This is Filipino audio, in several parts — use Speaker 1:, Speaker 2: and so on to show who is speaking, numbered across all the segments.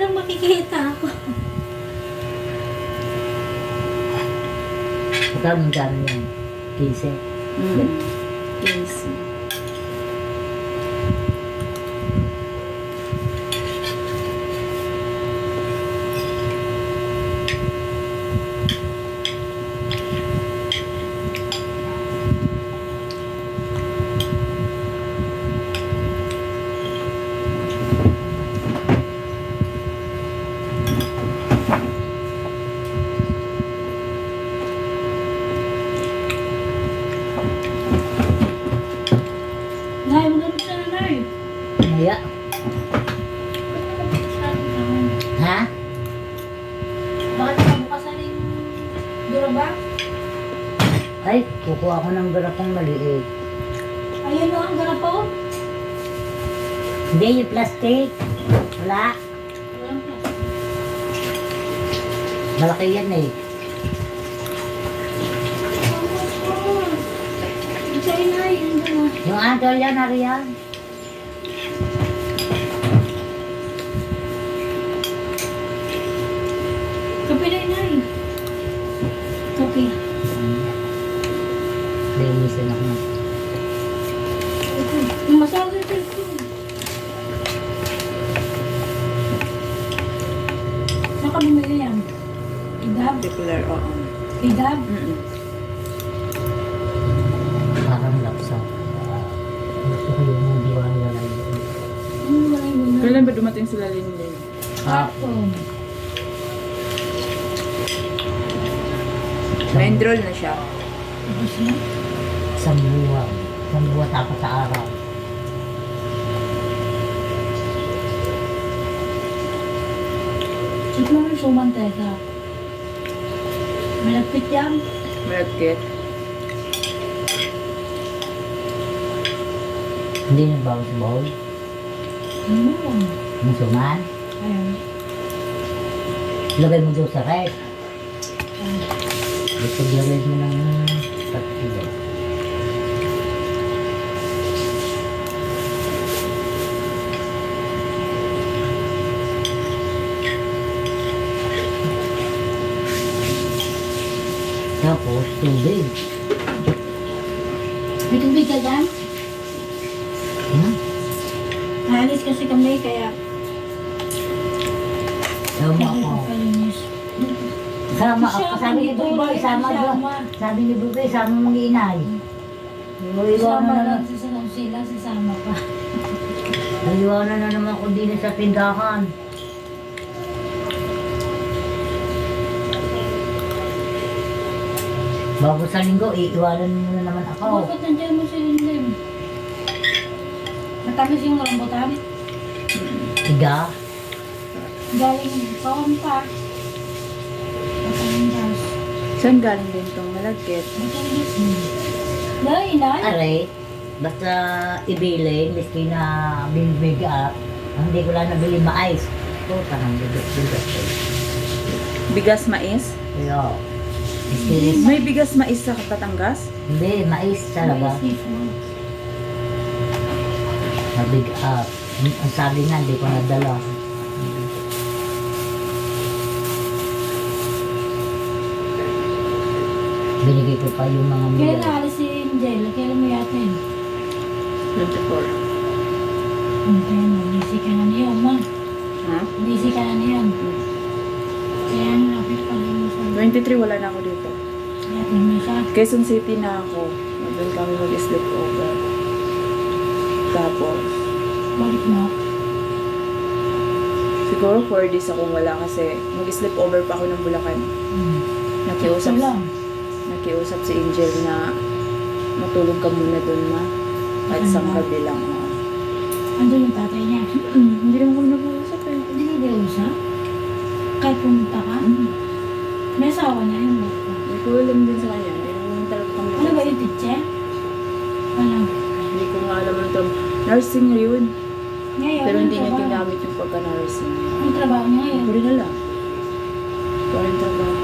Speaker 1: lang makikita ako.
Speaker 2: Magkano yan? 15.
Speaker 3: Easy.
Speaker 1: Nay, maganda siya na, Nay.
Speaker 2: Maya. Ha?
Speaker 1: Bakit nakabukasan yung duraba?
Speaker 2: Ay, kukuha ko ng garapang maliit.
Speaker 1: Ayun o, ang garapaw.
Speaker 2: Hindi, yung plastic. Wala.
Speaker 1: Walang plastic.
Speaker 2: Malaki yan eh.
Speaker 1: Sa'yo, Nay. Andun o.
Speaker 2: Yung adol yan, Arian.
Speaker 1: Kape na yun, Nay. Kape.
Speaker 2: Linisin ako.
Speaker 1: Yung masarap yung telephone. Saan ka bumili yan? Idab?
Speaker 3: Particular, oo.
Speaker 1: Idab?
Speaker 2: Parang laksa. Gusto ko yung diwala yun.
Speaker 1: Wala yung muna.
Speaker 3: Kailan ba dumating sila Linlin?
Speaker 1: Hapon.
Speaker 3: Na-enroll na siya.
Speaker 1: Tapos na.
Speaker 2: Isang buwan. Isang buwan tapos sa araw.
Speaker 1: Check mo yung suman, Tessa. Malapit yan.
Speaker 3: Malagkit.
Speaker 2: Hindi nagbawas bowl.
Speaker 1: Ano?
Speaker 2: Yung suman.
Speaker 1: Ayun.
Speaker 2: Lagay mo doon sa rest. Gusto lagay mo ng 3 kilo. Tapos, tubig.
Speaker 1: May tubig ka dyan?
Speaker 2: Hmm?
Speaker 1: Naalis kasi kami, kaya
Speaker 2: Sama ako.
Speaker 1: palinis.
Speaker 2: Sama ako. Sabi ni Buboy, sama doon. Sabi ni Buboy, sama mong inay. Iwanan
Speaker 1: Sama
Speaker 2: na
Speaker 1: lang sila, sasama pa.
Speaker 2: Iwanan na naman ko din sa tindahan. Bago sa linggo, iiwanan mo na naman ako.
Speaker 1: Bakit nandiyan mo si Linlim? Matamis yung rambutan?
Speaker 2: Tiga.
Speaker 1: Galing kaon pa. Matamis.
Speaker 3: Saan galing din itong malagkit?
Speaker 1: Matamis. Dahil, inay?
Speaker 2: Are, basta ibili, miski na binibig up, ang hindi ko lang nabili mais. Ito, parang bigas.
Speaker 3: Bigas mais?
Speaker 2: Pero, miski,
Speaker 3: May bigas mais sa Batangas?
Speaker 2: hindi, mais talaga. Nabig up. Ang sabi nga, hindi ko nadala. Binigay ko pa yung mga
Speaker 1: Kailan
Speaker 2: milo.
Speaker 1: naalis si Angel? Kailan mo yatin?
Speaker 3: 24.
Speaker 1: Kaya mo, busy ka na niyan, ma.
Speaker 3: Ha?
Speaker 1: Busy ka na niyan. Kaya nalapit pa rin mo sa
Speaker 3: 23 wala na ako dito.
Speaker 1: yatin mo siya.
Speaker 3: Quezon City na ako. Doon kami mag-sleep over. Tapos,
Speaker 1: Balik mo.
Speaker 3: siguro 4 days akong wala kasi mag-sleep over pa ako ng Bulacan. Nakiusap,
Speaker 1: Wala.
Speaker 3: nakiusap si Angel na matulog ka muna doon ma. Kahit isang
Speaker 1: Ano ba?
Speaker 3: gabi lang.
Speaker 1: Ando yung tatay niya.
Speaker 3: Hindi naman kami nag-uusap eh.
Speaker 1: Hindi na siya? Kahit pumunta ka? May asawa na yun.
Speaker 3: Hindi ko alam din sa kanya. Hindi naman talaga kami
Speaker 1: Ano ba yung teacher? Ano?
Speaker 3: Hindi ko nga alam ang trabaho. Nursing ngayon.
Speaker 1: Ngayon,
Speaker 3: Pero hindi
Speaker 1: anong
Speaker 3: niya
Speaker 1: trabaho?
Speaker 3: ginamit yung pagka-nursing.
Speaker 1: Anong trabaho niya ngayon?
Speaker 3: Hindi ko rin alam. Ito rin trabaho.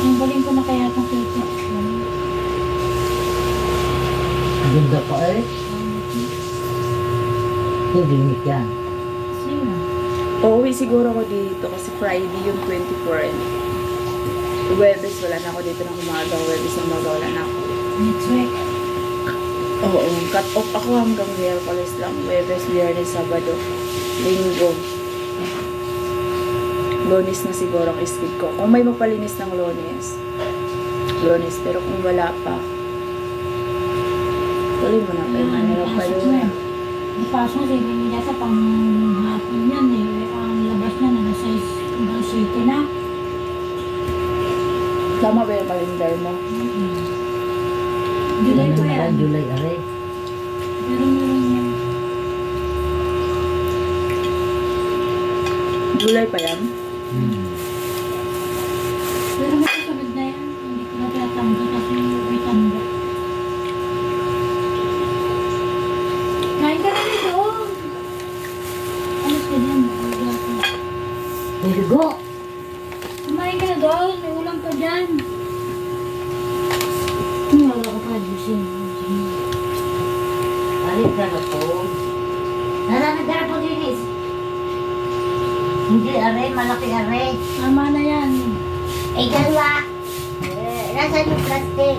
Speaker 1: Ang galing ko na kaya itong kita.
Speaker 2: Ang ganda pa eh. Hindi yan.
Speaker 1: Sino?
Speaker 3: Uuwi siguro ako dito kasi Friday yung 24 and Webes wala na ako dito ng umaga. Webes ng umaga wala na ako.
Speaker 1: Next week.
Speaker 3: Oo, cut off ako hanggang Miyerkules lang. Webes, Biyernes, Sabado, Linggo. Lunes na siguro ang skip ko. Kung may magpalinis ng Lunes. Lunes, pero kung wala pa, tuloy mo na kayo na nila pa
Speaker 1: Pasok
Speaker 3: yun.
Speaker 1: na. Pasok na, sabi nila sa panghapon yan eh. Ang labas na, nasa hanggang city na.
Speaker 3: Tama ba yung calendar mo?
Speaker 1: July pa yan.
Speaker 2: July, are.
Speaker 1: Meron yan.
Speaker 3: July pa yan?
Speaker 1: Pero may kasunod na yan. Hindi ko na tatanggi kasi may tanda. Kain ka na rin doon. Alas ka dyan.
Speaker 2: Bilgo!
Speaker 1: Kumain ka na doon. May ulam pa dyan. Wala ko pa juicing.
Speaker 2: Balik ka na po. Naranagara po, Linis. Hindi, are. Malaki, are.
Speaker 1: Tama na yan.
Speaker 2: Eh, dalawa. Nasaan yung plastic?